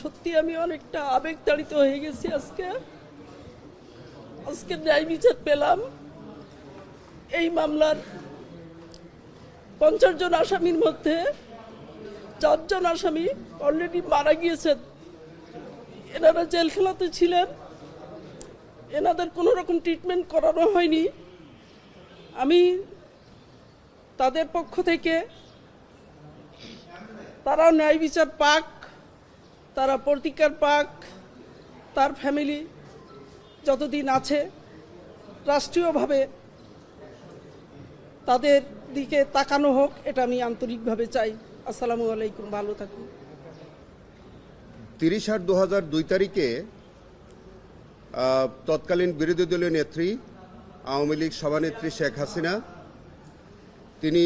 সত্যি আমি অনেকটা আবেগতাড়িত হয়ে গেছি। আজকে ন্যায় বিচার পেলাম। এই মামলার 50 জন আসামির মধ্যে 4 জন আসামি অলরেডি মারা গিয়েছেন। এনারা জেলখানাতে ছিলেন, এনাদের কোনো রকম ট্রিটমেন্ট করানো হয়নি। আমি তাদের পক্ষ থেকে তারা ন্যায় বিচার পাক, তারা প্রতিকার পাক, তার ফ্যামিলি যতদিন আছে রাষ্ট্রীয়ভাবে তাদের দিকে তাকানো হোক, এটা আমি আন্তরিকভাবে চাই। আসসালামু আলাইকুম, ভালো থাকুন। 30/8/2002 তারিখে তৎকালীন বিরোধী দলীয় নেত্রী আওয়ামী লীগ সভানেত্রী শেখ হাসিনা তিনি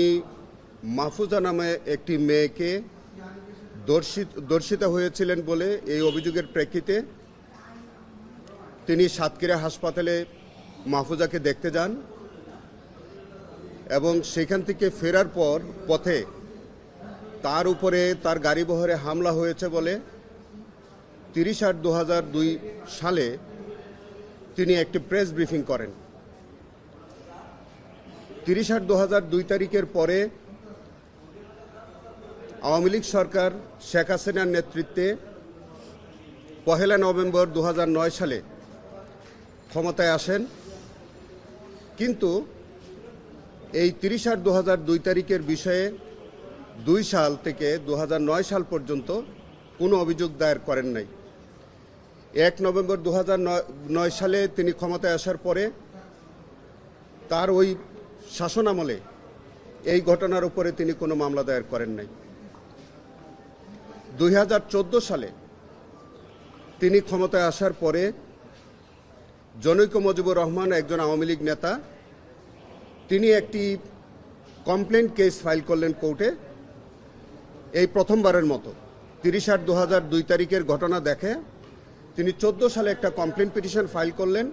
মাহফুজা নামে একটি মেয়েকে ধর্ষিতা হয়েছিলেন বলে এই অভিযোগের প্রেক্ষিতে তিনি সাতক্ষীরা হাসপাতালে মাহফুজাকে দেখতে যান এবং সেখান থেকে ফেরার পর পথে তার উপরে তার গাড়িবহরে হামলা হয়েছে বলে 30/8/2002 সালে তিনি একটি প্রেস ব্রিফিং করেন। 30/8/2002 তারিখের পরে আওয়ামী লীগ সরকার শেখ হাসিনার নেতৃত্বে 1 নভেম্বর 2009 সালে ক্ষমতায় আসেন, কিন্তু এই 30/8/2002 তারিখের বিষয়ে 2 সাল থেকে 2009 সাল পর্যন্ত কোনো অভিযোগ দায়ের করেন নাই। 1 নভেম্বর 2009 সালে তিনি ক্ষমতায় আসার পরে তার ওই শাসনামলে এই ঘটনার উপরে তিনি কোনো মামলা দায়ের করেন নাই। 2014 সালে তিনি ক্ষমতায় আসার পরে জনৈক মুজিবুর রহমান, একজন আওয়ামী লীগ নেতা, তিনি একটি কমপ্লেন্ট কেস ফাইল করলেন কোর্টে। এই প্রথমবারের মতো 30/8/2002 তারিখের ঘটনা দেখে তিনি 14 সালে একটা কমপ্লেন্ট পিটিশন ফাইল করলেন।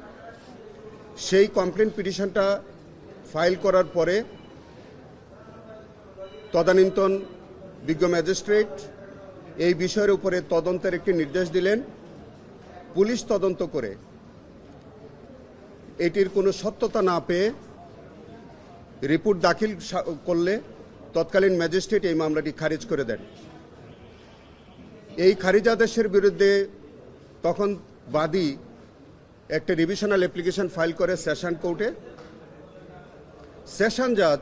সেই কমপ্লেন্ট পিটিশনটা ফাইল করার পরে তদানীন্তন বিজ্ঞ ম্যাজিস্ট্রেট এই বিষয়ের উপরে তদন্তের একটি নির্দেশ দিলেন। পুলিশ তদন্ত করে এটির কোনো সত্যতা না পেয়ে রিপোর্ট দাখিল করলে তৎকালীন ম্যাজিস্ট্রেট এই মামলাটি খারিজ করে দেন। এই খারিজ আদেশের বিরুদ্ধে তখন বাদী একটা রিভিশনাল অ্যাপ্লিকেশন ফাইল করে সেশন কোর্টে। সেশন জাজ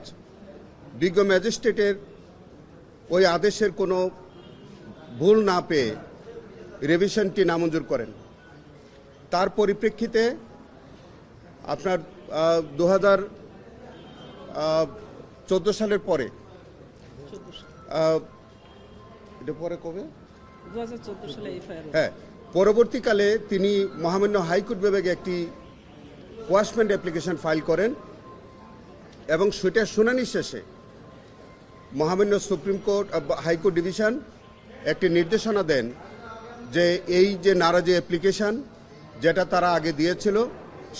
বিজ্ঞ ম্যাজিস্ট্রেটের ওই আদেশের কোনো ভুল না পেয়ে রিভিশনটি নামঞ্জুর করেন। তার পরিপ্রেক্ষিতে আপনার 2014 সালের পরে, এটা পরে কবে, 2014 সালে হ্যাঁ, পরবর্তীকালে তিনি মহামান্য হাইকোর্ট বিভাগে একটি কোয়াশমেন্ট অ্যাপ্লিকেশন ফাইল করেন এবং সেটা শুনানি শেষে মহামান্য সুপ্রিম কোর্ট হাইকোর্ট ডিভিশন একটি নির্দেশনা দেন যে এই যে নারাজি অ্যাপ্লিকেশন যেটা তারা আগে দিয়েছিল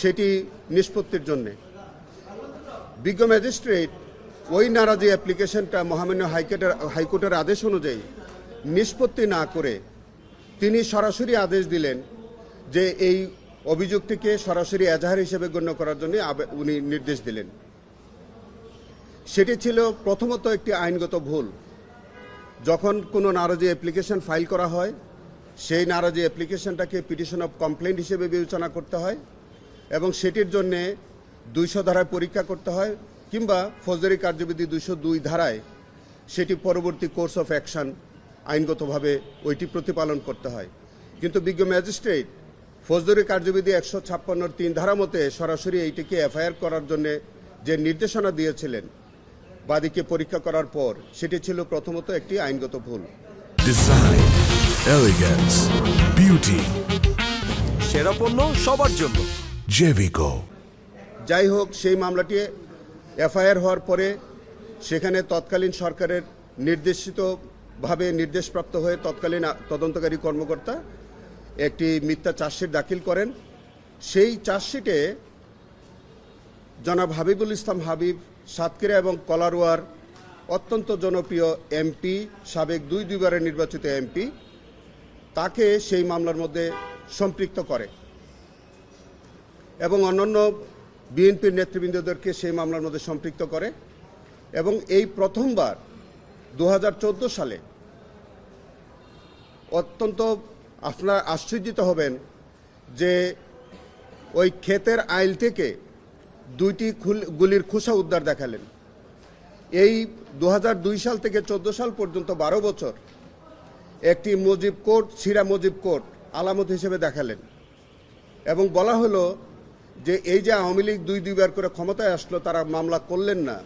সেটি নিষ্পত্তির জন্যে বিজ্ঞ ম্যাজিস্ট্রেট ওই নারাজি অ্যাপ্লিকেশনটা মহামান্য হাইকোর্টের আদেশ অনুযায়ী নিষ্পত্তি না করে তিনি সরাসরি আদেশ দিলেন যে এই অভিযোগটিকে সরাসরি এজাহার হিসেবে গণ্য করার জন্য উনি নির্দেশ দিলেন। সেটি ছিল প্রথমত একটি আইনগত ভুল। যখন কোনো নারাজি অ্যাপ্লিকেশন ফাইল করা হয় সেই নারাজি অ্যাপ্লিকেশনটাকে পিটিশন অফ কমপ্লেন্ট হিসেবে বিবেচনা করতে হয় এবং সেটির জন্যে 200 ধারায় পরীক্ষা করতে হয় কিংবা ফৌজদারি কার্যবিধি 202 ধারায় সেটি পরবর্তী কোর্স অফ অ্যাকশন আইনগতভাবে ওইটি প্রতিপালন করতে হয়। কিন্তু বিজ্ঞ ম্যাজিস্ট্রেট ফৌজদারি কার্যবিধি 156(3) ধারা মতে সরাসরি এইটিকে এফআইআর করার জন্য যে নির্দেশনা দিয়েছিলেন বাদীকে পরীক্ষা করার পর, সেটি ছিল প্রথমত একটি আইনগত ভুল। ডিজাইন, এলিগেন্স, বিউটি, সেরা পণ্য সবার জন্য জেভিকো। যাই হোক, সেই মামলাটি এফআইআর হওয়ার পরে সেখানে তৎকালীন সরকারের নির্দেশিতভাবে নির্দেশপ্রাপ্ত হয়ে তৎকালীন তদন্তকারী কর্মকর্তা একটি মিথ্যা চার্জশিট দাখিল করেন। সেই চার্জশিটে জনাব হাবিবুল ইসলাম হাবিব, সাতক্ষীরা এবং কলারোয়ার অত্যন্ত জনপ্রিয় এমপি, সাবেক দুইবারের নির্বাচিত এমপি, তাকে সেই মামলার মধ্যে সম্পৃক্ত করে এবং অন্যান্য বিএনপির নেতৃবৃন্দদেরকে সেই মামলার মধ্যে সম্পৃক্ত করে এবং এই প্রথমবার 2014 সালে অত্যন্ত আপনারা আশ্চর্যিত হবেন যে ওই ক্ষেতের আইল থেকে 2টি গুলির খোসা উদ্ধার দেখালেন। এই 2002 সাল থেকে 14 সাল পর্যন্ত 12 বছর একটি মুজিব কোড, ছিঁড়া মুজিব কোড আলামত হিসেবে দেখালেন এবং বলা হলো যে এই যে আওয়ামী লীগ দুইবার করে ক্ষমতায় আসলো, তারা মামলা করলেন না,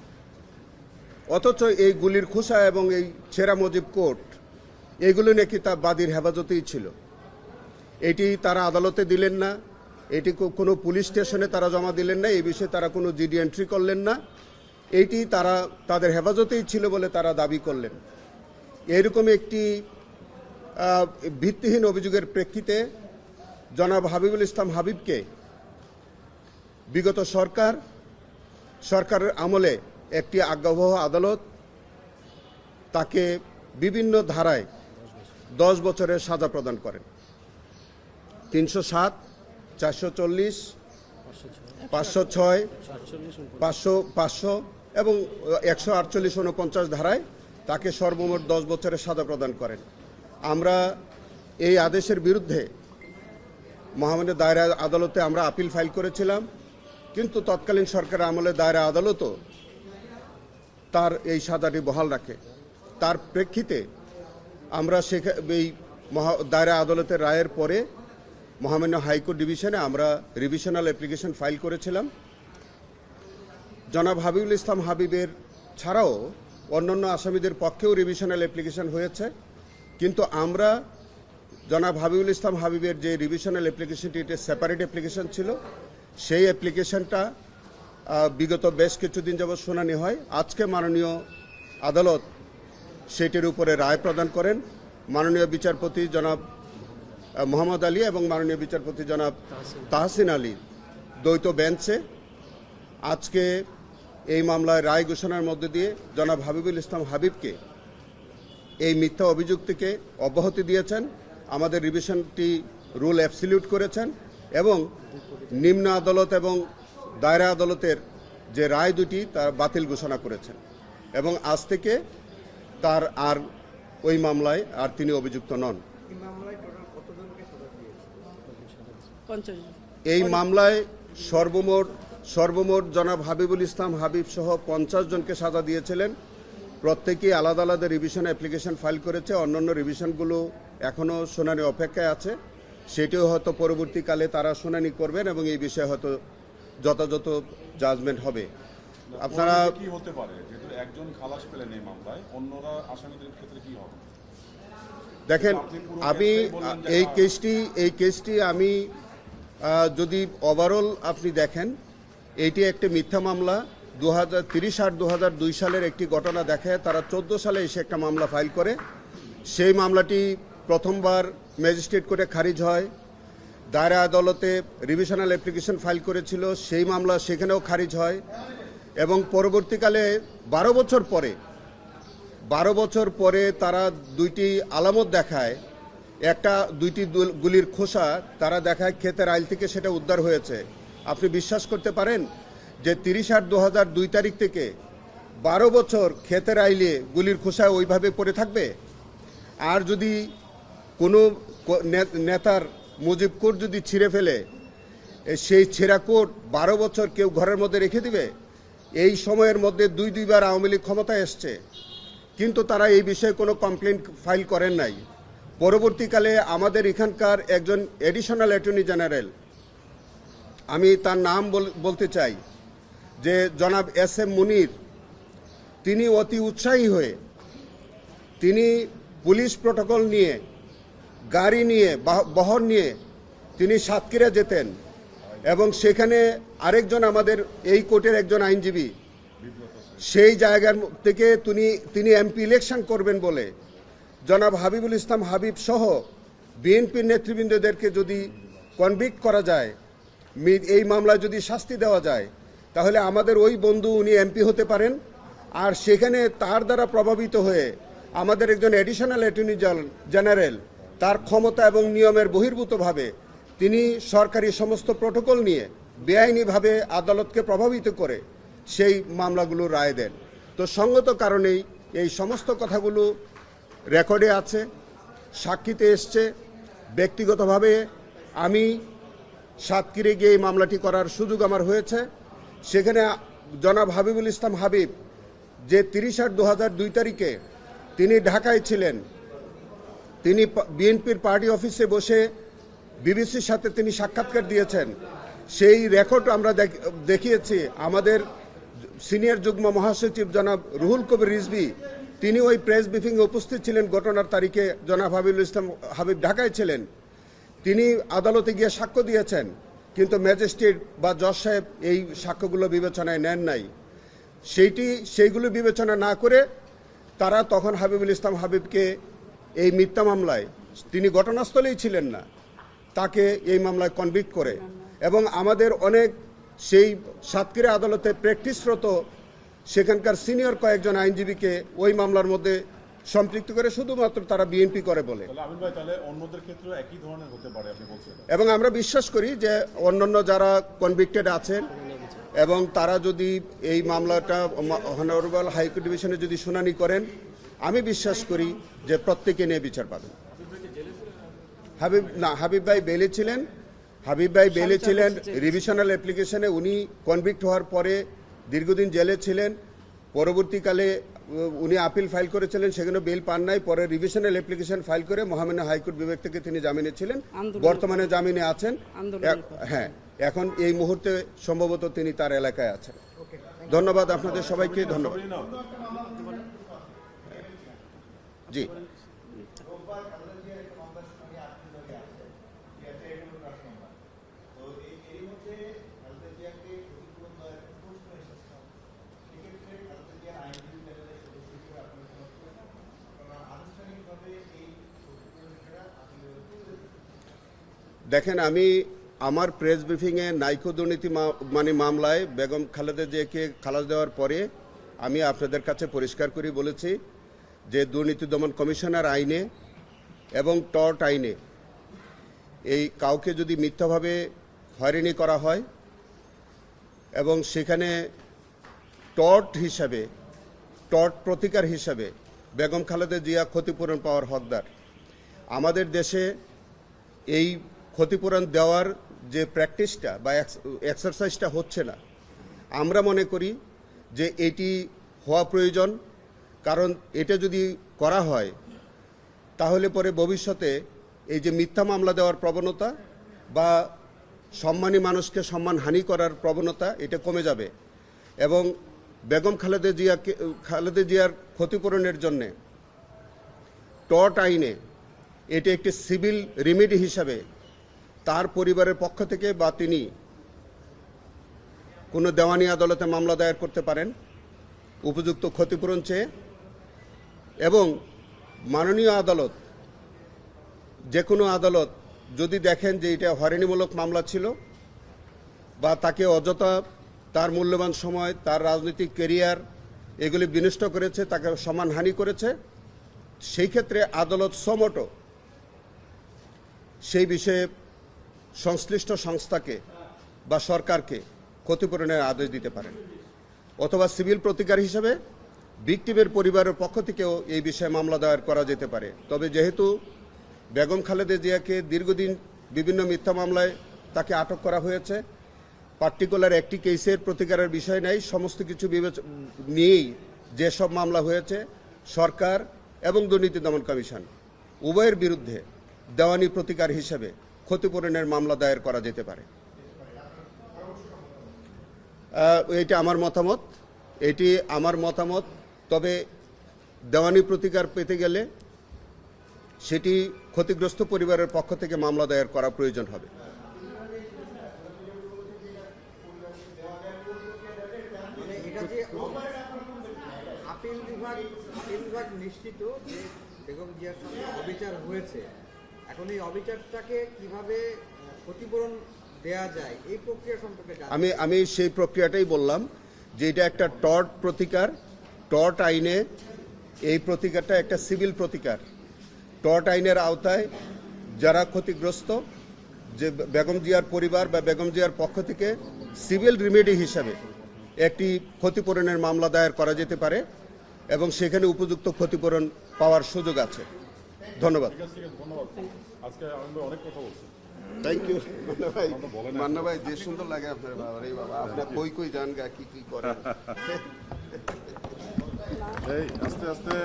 অথচ এই গুলির খোসা এবং এই ছেঁড়া মুজিব কোড এগুলো নাকি তার বাদীর হেফাজতেই ছিল। এটি তারা আদালতে দিলেন না, এটি কোনো পুলিশ স্টেশনে তারা জমা দিলেন না, এই বিষয়ে তারা কোনো জিডি এন্ট্রি করলেন না, এইটি তারা তাদের হেফাজতেই ছিল বলে তারা দাবি করলেন। এরকম একটি ভিত্তিহীন অভিযোগের প্রেক্ষিতে জনাব হাবিবুল ইসলাম হাবিবকে বিগত সরকারের আমলে একটি আজ্ঞাবহ আদালত তাকে বিভিন্ন ধারায় 10 বছরের সাজা প্রদান করেন। 307, 440, 506, 500 এবং 148-49 ধারায় তাকে সর্বমোট 10 বছরের সাজা প্রদান করেন। আমরা এই আদেশের বিরুদ্ধে মহামান্য দায়রা আদালতে আমরা আপিল ফাইল করেছিলাম, কিন্তু তৎকালীন সরকারের আমলে দায়রা আদালতও তার এই সাজাটি বহাল রাখে। তার প্রেক্ষিতে আমরা এই দায়রা আদালতের রায়ের পরে মহামান্য হাইকোর্ট ডিভিশনে আমরা রিভিশনাল অ্যাপ্লিকেশন ফাইল করেছিলাম। জনাব হাবিবুল ইসলাম হাবিবের ছাড়াও অন্যান্য আসামিদের পক্ষেও রিভিশনাল অ্যাপ্লিকেশন হয়েছে, কিন্তু আমরা জনাব হাবিবুল ইসলাম হাবিবের যে রিভিশনাল অ্যাপ্লিকেশনটি, এটা সেপারেট অ্যাপ্লিকেশন ছিল, সেই অ্যাপ্লিকেশনটা বিগত বেশ কিছুদিন যাবৎ শুনানি হয়। আজকে মাননীয় আদালত সেটির উপরে রায় প্রদান করেন। মাননীয় বিচারপতি জনাব মোহাম্মদ আলী এবং মাননীয় বিচারপতি জনাব তাহসিন আলী দ্বৈত বেঞ্চে আজকে এই মামলায় রায় ঘোষণার মধ্যে দিয়ে জনাব হাবিবুল ইসলাম হাবিবকে এই মিথ্যা অভিযোগ থেকে অব্যাহতি দিয়েছেন, আমাদের রিভিশনটি রুল অ্যাবসলিউট করেছেন এবং নিম্ন আদালত এবং দায়রা আদালতের যে রায় দুটি তার বাতিল ঘোষণা করেছেন এবং আজ থেকে তার আর ওই মামলায় আর তিনি অভিযুক্ত নন। এই মামলায় সর্বমোট জনাব হাবিবুল ইসলাম হাবিব সহ 50 জনকে সাজা দিয়েছিলেন। প্রত্যেকেই আলাদা আলাদা রিভিশন অ্যাপ্লিকেশন ফাইল করেছে। অন্যান্য রিভিশনগুলো এখনও শুনানি অপেক্ষায় আছে, সেটিও হয়তো পরবর্তীকালে তারা শুনানি করবেন এবং এই বিষয়ে হয়তো যথাযথ জাজমেন্ট হবে। আপনারা কি হতে পারে, যেহেতু একজন খালাস পেলেন এই মামলায়, অন্যরা আসামিদের ক্ষেত্রে কি হবে? দেখেন, আমি এই কেসটি আমি যদি ওভারঅল আপনি দেখেন, এইটি একটি মিথ্যা মামলা। 2030-2002 সালের একটি ঘটনা দেখে তারা 14 সালে এসে একটা মামলা ফাইল করে। সেই মামলাটি প্রথমবার ম্যাজিস্ট্রেট কোর্টে খারিজ হয়। দায়রা আদালতে রিভিশনাল অ্যাপ্লিকেশন ফাইল করেছিল, সেই মামলা সেখানেও খারিজ হয় এবং পরবর্তীকালে 12 বছর পরে তারা দুইটি আলামত দেখায়। দুইটি গুলির খোসা তারা দেখায় ক্ষেতের আইল থেকে, সেটা উদ্ধার হয়েছে। আপনি বিশ্বাস করতে পারেন যে 30/8/2002 তারিখ থেকে 12 বছর ক্ষেতের আইলে গুলির খোসা ওইভাবে পড়ে থাকবে? আর যদি কোনো নেতার মুজিব কোড যদি ছিঁড়ে ফেলে, সেই ছেঁড়া কোড 12 বছর কেউ ঘরের মধ্যে রেখে দিবে? এই সময়ের মধ্যে দুইবার আওয়ামী লীগ ক্ষমতায় এসছে, কিন্তু তারা এই বিষয়ে কোনো কমপ্লেন ফাইল করেন নাই। পরবর্তীকালে আমাদের এখানকার একজন অ্যাডিশনাল অ্যাটর্নি জেনারেল, আমি তার নাম বলতে চাই, যে জনাব SM মুনির, তিনি অতি উৎসাহী হয়ে তিনি পুলিশ প্রটোকল নিয়ে, গাড়ি নিয়ে, বহর নিয়ে তিনি সাতক্ষীরা যেতেন এবং সেখানে আরেকজন আমাদের এই কোর্টের একজন আইনজীবী সেই জায়গার থেকে তিনি এমপি ইলেকশন করবেন বলে জনাব হাবিবুল ইসলাম হাবিব সহ বিএনপির নেতৃবৃন্দদেরকে যদি কনভিক্ট করা যায়, এই মামলায় যদি শাস্তি দেওয়া যায়, তাহলে আমাদের ওই বন্ধু উনি এমপি হতে পারেন। আর সেখানে তার দ্বারা প্রভাবিত হয়ে আমাদের একজন অ্যাডিশনাল অ্যাটর্নি জেনারেল তার ক্ষমতা এবং নিয়মের বহির্ভূতভাবে তিনি সরকারি সমস্ত প্রোটোকল নিয়ে বেআইনিভাবে আদালতকে প্রভাবিত করে সেই মামলাগুলো রায় দেন। তো সঙ্গত কারণেই এই সমস্ত কথাগুলো রেকর্ডে আছে, সাক্ষীতে এসছে। ব্যক্তিগতভাবে আমি সাতক্ষীরে গিয়ে এই মামলাটি করার সুযোগ আমার হয়েছে। সেখানে জনাব হাবিবুল ইসলাম হাবিব, যে 30/8/2002 তারিখে তিনি ঢাকায় ছিলেন, তিনি বিএনপির পার্টি অফিসে বসে বিবিসির সাথে তিনি সাক্ষাৎকার দিয়েছেন। সেই রেকর্ড আমরা দেখিয়েছি। আমাদের সিনিয়র যুগ্ম মহাসচিব জনাব রুহুল কবির রিজভী, তিনি ওই প্রেস ব্রিফিংয়ে উপস্থিত ছিলেন ঘটনার তারিখে। জনাব হাবিবুল ইসলাম হাবিব ঢাকায় ছিলেন, তিনি আদালতে গিয়ে সাক্ষ্য দিয়েছেন, কিন্তু ম্যাজিস্ট্রেট বা জজ সাহেব এই সাক্ষ্যগুলো বিবেচনায় নেন নাই। সেইগুলো বিবেচনা না করে তারা তখন হাবিবুল ইসলাম হাবিবকে এই মিথ্যা মামলায়, তিনি ঘটনাস্থলেই ছিলেন না, তাকে এই মামলায় কনভিক্ট করে এবং আমাদের অনেক সেই সাতক্ষীরা আদালতে প্র্যাকটিসরত সেখানকার সিনিয়র কয়েকজন আইনজীবীকে ওই মামলার মধ্যে সম্পৃক্ত করে শুধুমাত্র তারা বিএনপি করে বলে। তাহলে আমিন ভাই, তাহলে অন্যদের ক্ষেত্রেও একই ধরনের হতে পারে আপনি বলছেন? এবং আমরা বিশ্বাস করি যে অন্যান্য যারা কনভিক্টেড আছেন এবং তারা যদি এই মামলাটা অনারেবল হাইকোর্ট ডিভিশনে যদি শুনানি করেন, আমি বিশ্বাস করি যে প্রত্যেকে নিয়ে বিচার পাবেন। হাবিব ভাই বেলে ছিলেন। হাবিব ভাই বেলে ছিলেন রিভিশনাল অ্যাপ্লিকেশনে। উনি কনভিক্ট হওয়ার পরে দীর্ঘদিন জেলে ছিলেন। পরবর্তীকালে উনি আপিল ফাইল করেছিলেন, সেখানে বেল পান নাই। পরে রিভিশনাল অ্যাপ্লিকেশন ফাইল করে মহামান্য হাইকোর্ট বিভাগ থেকে তিনি জামিনে ছিলেন, বর্তমানে জামিনে আছেন। হ্যাঁ, এখন এই মুহূর্তে সম্ভবত তিনি তার এলাকায় আছেন। ধন্যবাদ আপনাদের সবাইকে। ধন্যবাদ। জি, দেখেন, আমি আমার প্রেস ব্রিফিংয়ে নাইকো দুর্নীতি মামলায় বেগম খালেদা জিয়াকে খালাস দেওয়ার পরে আমি আপনাদের কাছে পরিষ্কার করে বলেছি যে দুর্নীতি দমন কমিশনার আইনে এবং টর্ট আইনে এই কাউকে যদি মিথ্যাভাবে হয়রানি করা হয় এবং সেখানে টর্ট প্রতিকার হিসাবে বেগম খালেদা জিয়া ক্ষতিপূরণ পাওয়ার হকদার। আমাদের দেশে এই ক্ষতিপূরণ দেওয়ার যে প্র্যাকটিসটা বা এক্সারসাইজটা হচ্ছে না। আমরা মনে করি যে এটি হওয়া প্রয়োজন, কারণ এটা যদি করা হয় তাহলে পরে ভবিষ্যতে এই যে মিথ্যা মামলা দেওয়ার প্রবণতা বা সম্মানী মানুষকে সম্মানহানি করার প্রবণতা, এটা কমে যাবে এবং বেগম খালেদা জিয়ার ক্ষতিপূরণের জন্যে টর্ট আইনে এটি একটি সিভিল রিমেডি হিসাবে তার পরিবারের পক্ষ থেকে বা তিনি কোনো দেওয়ানি আদালতে মামলা দায়ের করতে পারেন উপযুক্ত ক্ষতিপূরণ চেয়ে। এবং মাননীয় আদালত, যে কোনো আদালত যদি দেখেন যে এটা হয়রানিমূলক মামলা ছিল বা তাকে অযথা তার মূল্যবান সময়, তার রাজনৈতিক ক্যারিয়ার এগুলি বিনষ্ট করেছে, তাকে সম্মানহানি করেছে, সেই ক্ষেত্রে আদালত সমটো সেই বিষয়ে সংশ্লিষ্ট সংস্থাকে বা সরকারকে ক্ষতিপূরণের আদেশ দিতে পারেন, অথবা সিভিল প্রতিকার হিসেবে ভিকটিমের পরিবারের পক্ষ থেকেও এই বিষয়ে মামলা দায়ের করা যেতে পারে। তবে যেহেতু বেগম খালেদা জিয়াকে দীর্ঘদিন বিভিন্ন মিথ্যা মামলায় তাকে আটক করা হয়েছে, পার্টিকুলার একটি কেসের প্রতিকারের বিষয় নাই, সমস্ত কিছু নিয়েই যেসব মামলা হয়েছে সরকার এবং দুর্নীতি দমন কমিশন উভয়ের বিরুদ্ধে দেওয়ানি প্রতিকার হিসেবে ক্ষতিপূরণের মামলা দায়ের করা যেতে পারে। এটি আমার মতামত। তবে দেওয়ানি প্রতিকার পেতে গেলে সেটি ক্ষতিগ্রস্ত পরিবারের পক্ষ থেকে মামলা দায়ের করা প্রয়োজন হবে। আপিল বিভাগ নিশ্চিত যে বেগম জিয়ার সঙ্গে অবিচার হয়েছে, এখন এই অবিচারটাকে কিভাবে ক্ষতিপূরণ দেয়া যায় এই প্রক্রিয়া সম্পর্কে আমি সেই প্রক্রিয়াটাই বললাম যে এটা একটা টর্ট প্রতিকার। টর্ট আইনে এই প্রতিকারটা একটা সিভিল প্রতিকার। টর্ট আইনের আওতায় যারা ক্ষতিগ্রস্ত, যে বেগম জিয়ার পরিবার বা বেগম জিয়ার পক্ষ থেকে সিভিল রিমেডি হিসাবে একটি ক্ষতিপূরণের মামলা দায়ের করা যেতে পারে এবং সেখানে উপযুক্ত ক্ষতিপূরণ পাওয়ার সুযোগ আছে। ধন্যবাদ। ঠিক আছে, ধন্যবাদ। আজকে আমি অনেক কথা বলছি। থ্যাংক ইউ মান্না ভাই, যে সুন্দর লাগে আপনার বাবা রে বাবা, আপনার কই কই যান গা, কি কি করেন। এই আস্তে আস্তে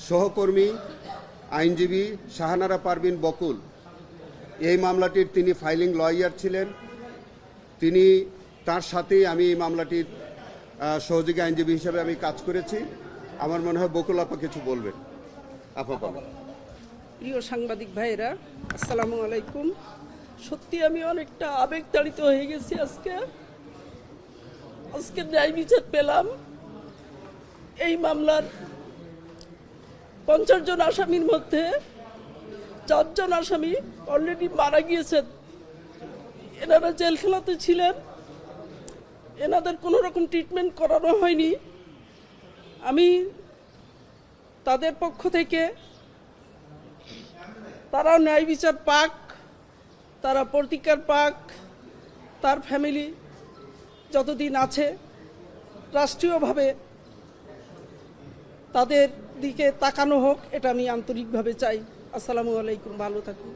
সহকর্মী আইনজীবী শাহানারা পারভিন বকুল এই মামলাটির তিনি ফাইলিং লয়ার ছিলেন। তিনি তার সাথেই আমি এই মামলাটির সহযোগী আইনজীবী হিসেবে আমি কাজ করেছি। আমার মনে হয় বকুল আপা কিছু বলবেন। আপা বলেন। প্রিয় সাংবাদিক ভাইরা, আসসালামু আলাইকুম। সত্যি আমি অনেকটা আবেগতাড়িত হয়ে গেছি। আজকে ন্যায় বিচার পেলাম। এই মামলার 50 জন আসামির মধ্যে 4 জন আসামি অলরেডি মারা গিয়েছেন। এনারা জেলখানাতে ছিলেন, এনাদের কোনো রকম ট্রিটমেন্ট করানো হয়নি। আমি তাদের পক্ষ থেকে তারা ন্যায় বিচার পাক, তারা প্রতিকার পাক, তার ফ্যামিলি যতদিন আছে রাষ্ট্রীয়ভাবে তাদের দিকে তাকানো হোক, এটা আমি আন্তরিকভাবে চাই। আসসালামু আলাইকুম, ভালো থাকুন।